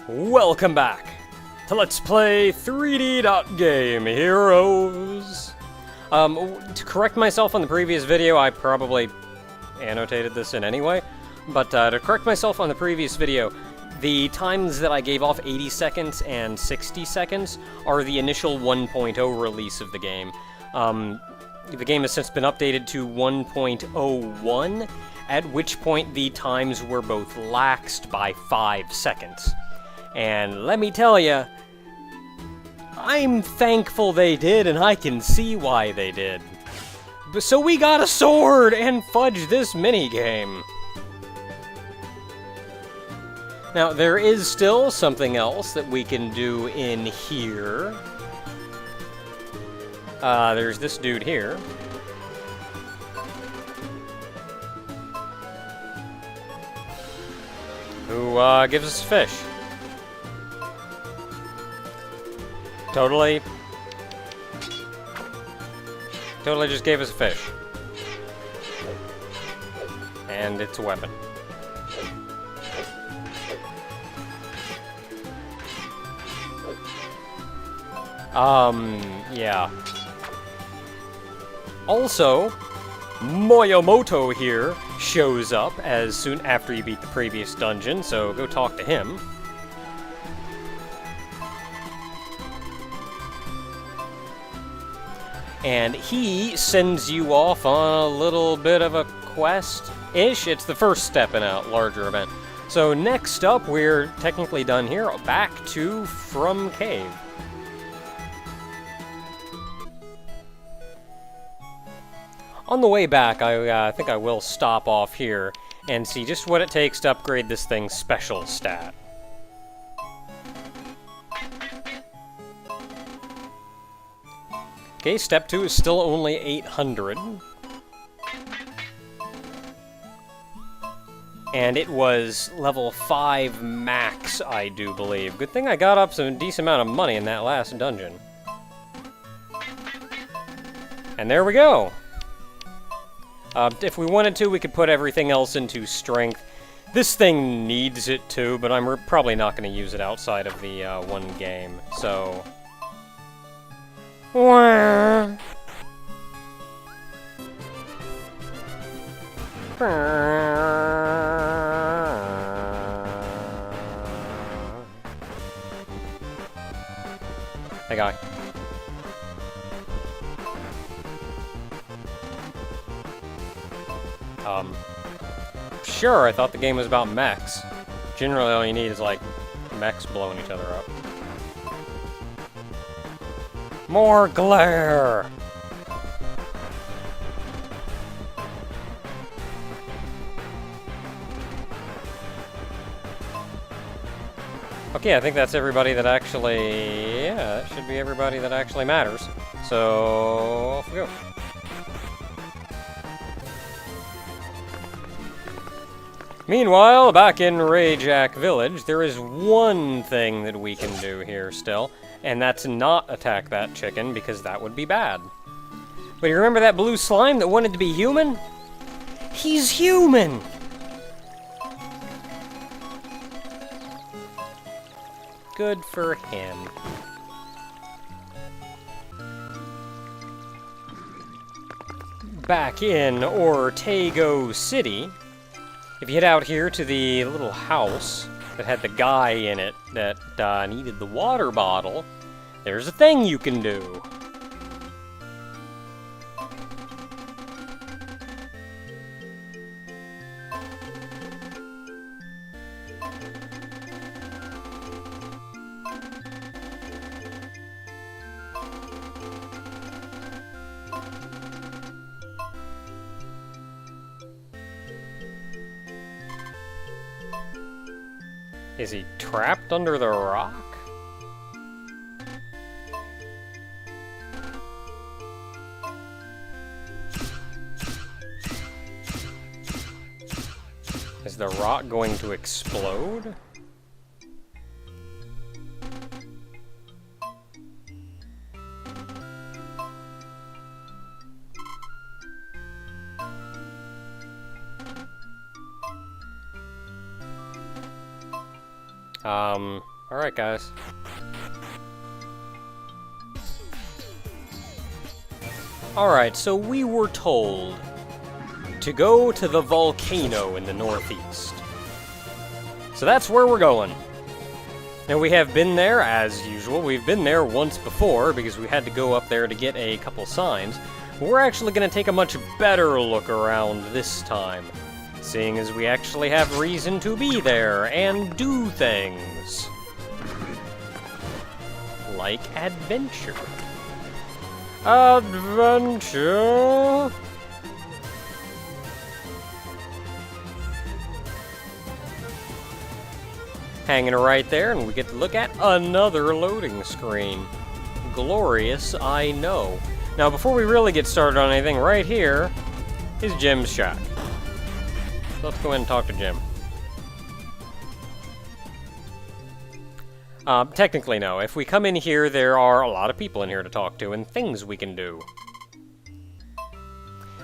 Welcome back to Let's Play 3D.Game Heroes. To correct myself on the previous video, I probably annotated this in anyway, but to correct myself on the previous video, the times that I gave off, 80 seconds and 60 seconds, are the initial 1.0 release of the game. The game has since been updated to 1.01, at which point the times were both laxed by 5 seconds. And let me tell you, I'm thankful they did, and I can see why they did. So we got a sword and fudge this minigame. Now, there is still something else that we can do in here. There's this dude here. Who, gives us fish. Totally just gave us a fish. And it's a weapon. Yeah. Also, Moyomoto here shows up as soon after you beat the previous dungeon, so go talk to him. And he sends you off on a little bit of a quest-ish. It's the first step in a larger event. So next up, we're technically done here, back to From Cave. On the way back, I think I will stop off here and see just what it takes to upgrade this thing's special stat. Okay, step 2 is still only 800. And it was level 5 max, I do believe. Good thing I got up some decent amount of money in that last dungeon. And there we go! If we wanted to, we could put everything else into strength. This thing needs it too, but I'm probably not going to use it outside of the one game, so... Hey, guy. Sure, I thought the game was about mechs. Generally, all you need is, like, mechs blowing each other up. More glare! Okay, I think that's everybody that actually... Yeah, that should be everybody that actually matters. So, off we go. Meanwhile, back in Rayjack Village, there is one thing that we can do here still, and that's not attack that chicken, because that would be bad. But you remember that blue slime that wanted to be human? He's human! Good for him. Back in Ortego City, if you head out here to the little house that had the guy in it that needed the water bottle, there's a thing you can do. Is he trapped under the rock? Is the rock going to explode? Alright, guys. Alright, so we were told to go to the volcano in the northeast. So that's where we're going. Now, we have been there, as usual. We've been there once before, because we had to go up there to get a couple signs. But we're actually going to take a much better look around this time, seeing as we actually have reason to be there and do things. Like adventure. Adventure! Hanging right there, and we get to look at another loading screen. Glorious, I know. Now, before we really get started on anything, right here is Jim's shack. So let's go ahead and talk to Jim. Technically, no. If we come in here, there are a lot of people in here to talk to, and things we can do.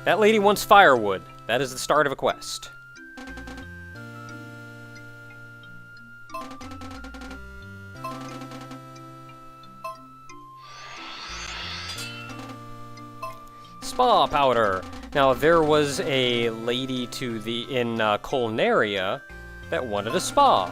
That lady wants firewood. That is the start of a quest. Spa powder. Now, there was a lady in Colnaria that wanted a spa.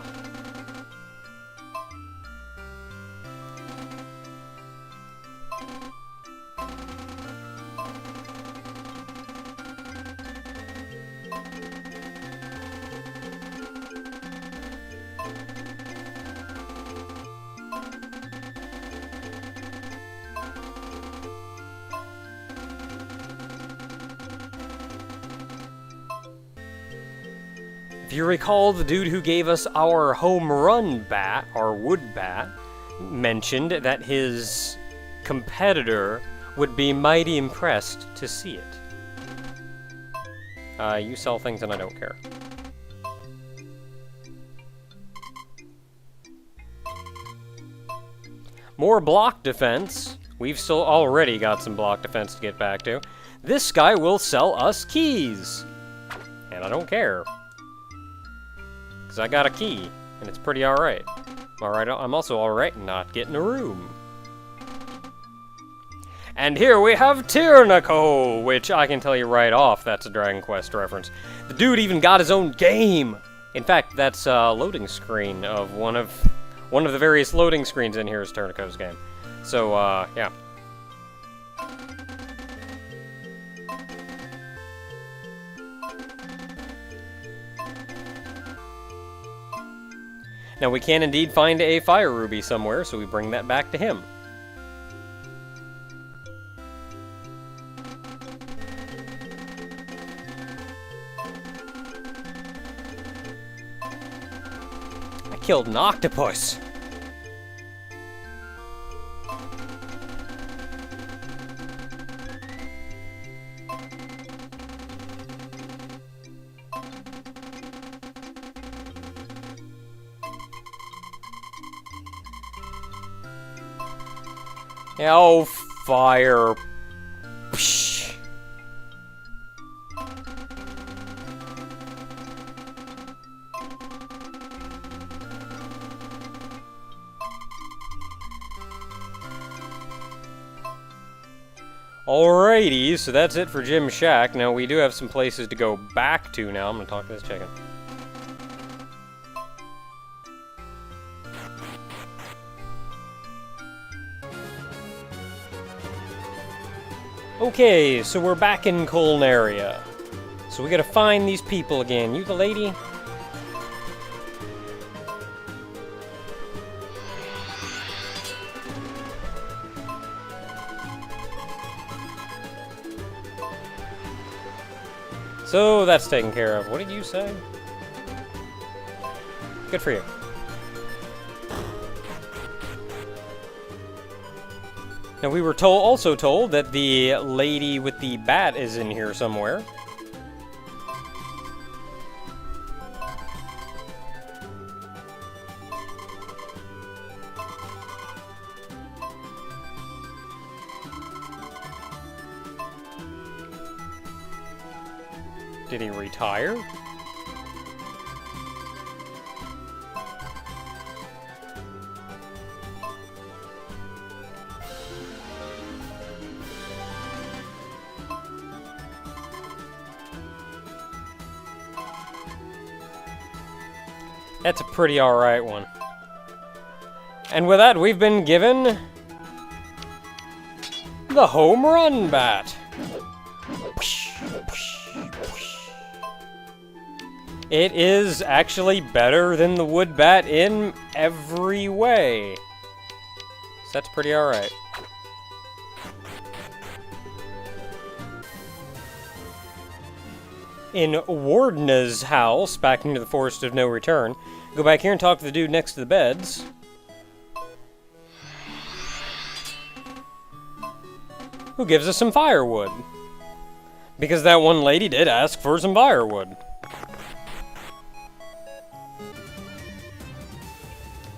If you recall, the dude who gave us our home run bat, our wood bat, mentioned that his competitor would be mighty impressed to see it. You sell things and I don't care. More block defense. We've still already got some block defense to get back to. This guy will sell us keys. And I don't care. Because I got a key, and it's pretty alright. I'm also alright not getting a room. And here we have Tyranico, which I can tell you right off, that's a Dragon Quest reference. The dude even got his own game! In fact, that's a loading screen of one of the various loading screens in here is Tyranico's game. So, yeah. Now, we can indeed find a fire ruby somewhere, so we bring that back to him. I killed an octopus! Oh, fire. Psh. Alrighty, so that's it for Jim's shack. Now, we do have some places to go back to now. I'm gonna talk to this chicken. Okay, so we're back in Colnaria. So we gotta find these people again. You the lady? So that's taken care of. What did you say? Good for you. Now, we were also told that the lady with the bat is in here somewhere. Did he retire? That's a pretty alright one. And with that, we've been given the home run bat. It is actually better than the wood bat in every way. So that's pretty alright. In Wardna's house, back into the Forest of No Return, go back here and talk to the dude next to the beds. Who gives us some firewood. Because that one lady did ask for some firewood.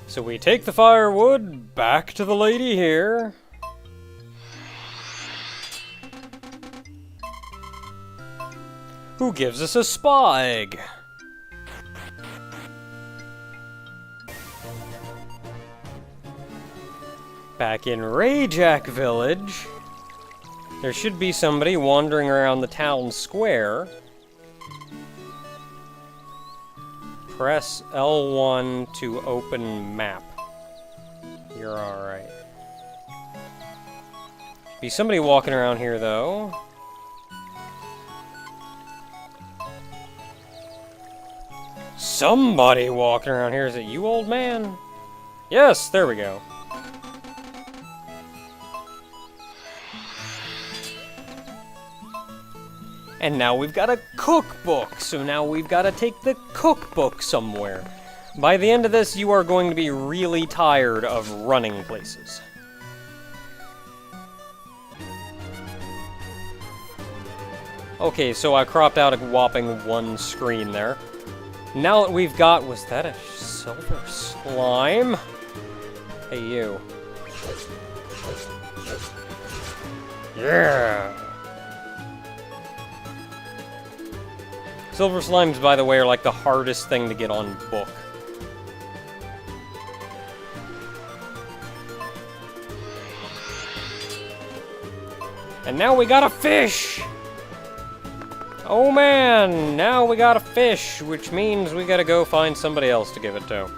So we take the firewood back to the lady here. Who gives us a spa egg. Back in Rajak Village, there should be somebody wandering around the town square. Press L1 to open map. You're alright. Be somebody walking around here, though. Somebody walking around here. Is it you, old man? Yes, there we go. And now we've got a cookbook, so now we've got to take the cookbook somewhere. By the end of this, you are going to be really tired of running places. Okay, so I cropped out a whopping 1 screen there. Now that we've got... Was that a silver slime? Hey, you. Yeah! Silver slimes, by the way, are like the hardest thing to get on book. And now we got a fish! Oh man, now we got a fish, which means we gotta go find somebody else to give it to.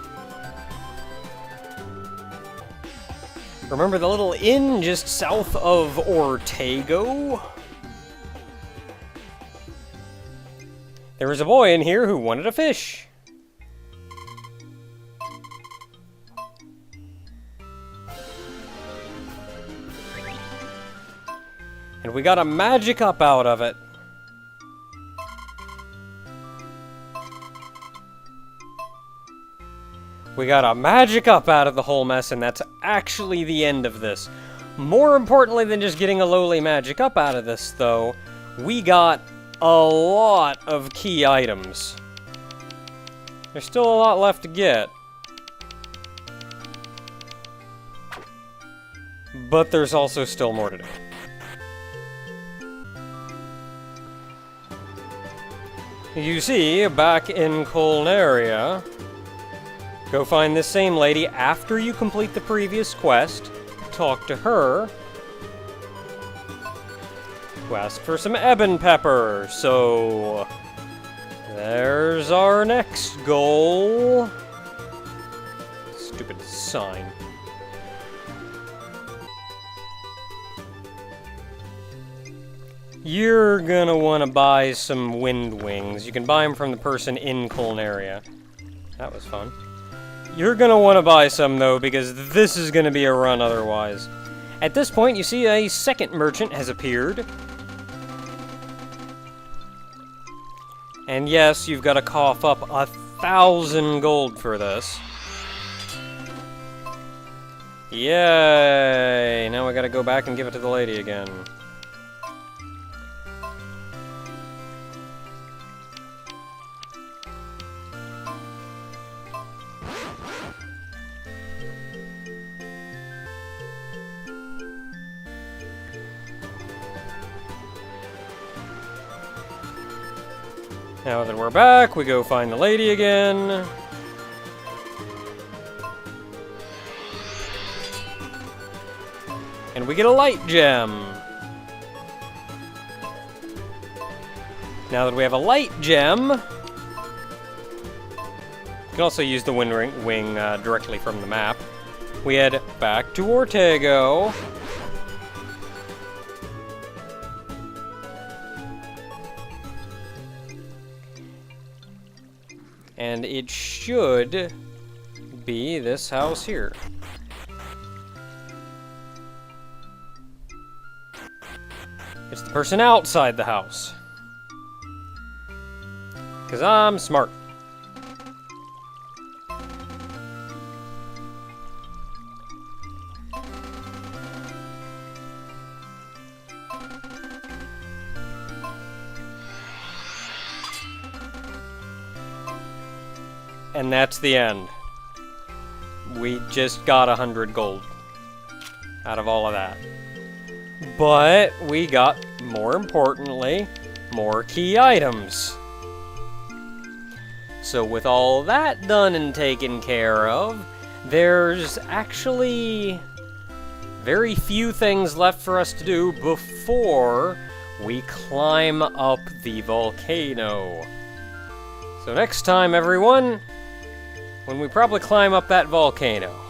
Remember the little inn just south of Ortego? There was a boy in here who wanted a fish. And we got a magic up out of it. We got a magic up out of the whole mess, and that's actually the end of this. More importantly than just getting a lowly magic up out of this, though, we got a lot of key items. There's still a lot left to get. But there's also still more to do. You see, back in Colnaria, go find this same lady after you complete the previous quest, talk to her, to ask for some ebon pepper. So there's our next goal. Stupid sign. You're gonna want to buy some wind wings. You can buy them from the person in Colnaria. That was fun. You're gonna want to buy some, though, because this is gonna be a run otherwise. At this point, you see a second merchant has appeared. And yes, you've got to cough up 1,000 gold for this. Yay! Now we gotta go back and give it to the lady again. Now that we're back, we go find the lady again. And we get a light gem. Now that we have a light gem, You can also use the wind wing directly from the map. We head back to Ortego. And it should be this house here. It's the person outside the house. 'Cause I'm smart. And that's the end. We just got 100 gold out of all of that. But we got, more importantly, more key items. So with all that done and taken care of, there's actually very few things left for us to do before we climb up the volcano. So next time, everyone, when we probably climb up that volcano.